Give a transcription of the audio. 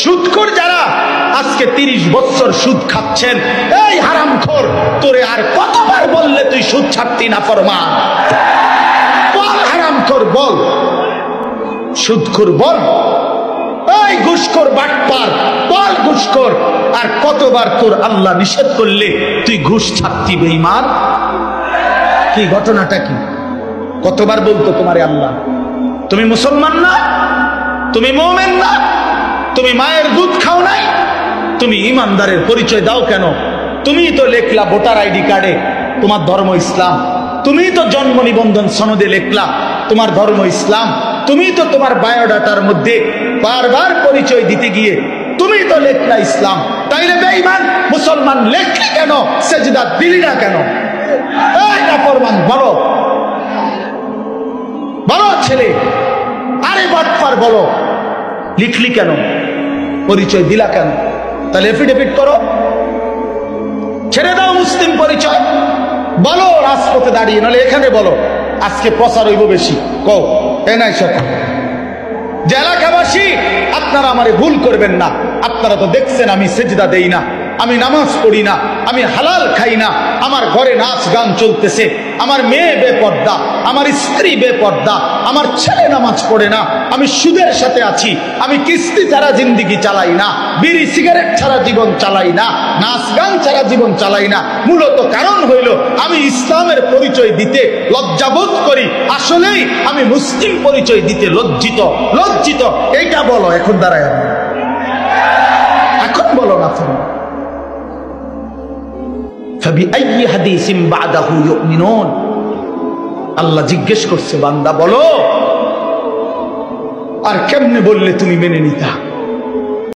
সুদখোর যারা আজকে 30 বছর সুদ খাচ্ছেন, এই হারামখোর, তোরে আর কতবার বললে তুই সুদ ছাড়তি না ফরমান? বল হারামখোর, বল সুদখোর, বল এই ঘুষখোর বাটপার, বল ঘুষখোর, আর কতবার তোর আল্লাহ নিষেধ করলে তুই ঘুষ ছাড়তি বেঈমান? কি ঘটনাটা কি? কতবার বলতো তোমারে আল্লাহ? তুমি মুসলমান না? তুমি মুমিন না? তুমি মায়ের দুধ খাও নাই? তুমি ইমানদারের পরিচয় দাও কেন? তুমি তো লেখলা ভোটার আইডি কার্ডে তোমার ধর্ম ইসলাম, তুমি তো জন্ম নিবন্ধন সনদে লেখলা তোমার ধর্ম ইসলাম, তুমি তো তোমার বায়োডাটার মধ্যে বারবার পরিচয় দিতে গিয়ে তুমি তো লেখলা ইসলাম। তাইলে বেঈমান মুসলমান লেখলি কেন? সেজদা দিলি না কেন? এই নাফরমান, বলো বলো ছেলে, আরে বাটপার, বলো লিখলি কেন? পরিচয় দিলা কেন? তাহলে এফিডেভিট করো, ছেড়ে দাও মুসলিম পরিচয়, বলো রাজপথে দাঁড়িয়ে, নাহলে এখানে বলো, আজকে প্রচার হইব বেশি। কও এ নাই সাথে যে এলাকাবাসী, আপনারা আমারে ভুল করবেন না, আপনারা তো দেখছেন আমি সেজদা দেই না, আমি নামাজ পড়ি না, আমি হালাল খাই না, আমার ঘরে নাচ গান চলতেছে, আমার মেয়ে বেপর্দা, আমার স্ত্রী বেপর্দা, আমার ছেলে নামাজ পড়ে না, আমি সুদের সাথে আছি, আমি কিস্তি ছাড়া জিন্দিগি চালাই না, বিড়ি সিগারেট ছাড়া জীবন চালাই না, নাচ গান ছাড়া জীবন চালাই না। মূলত কারণ হইল আমি ইসলামের পরিচয় দিতে লজ্জাবোধ করি, আসলেই আমি মুসলিম পরিচয় দিতে লজ্জিত। এইটা বলো, এখন দাঁড়ায় এখন বলো না। আল্লাহ জিজ্ঞেস করছে, বান্দা বলো আর কেমনে বললে তুমি মেনে নিতা?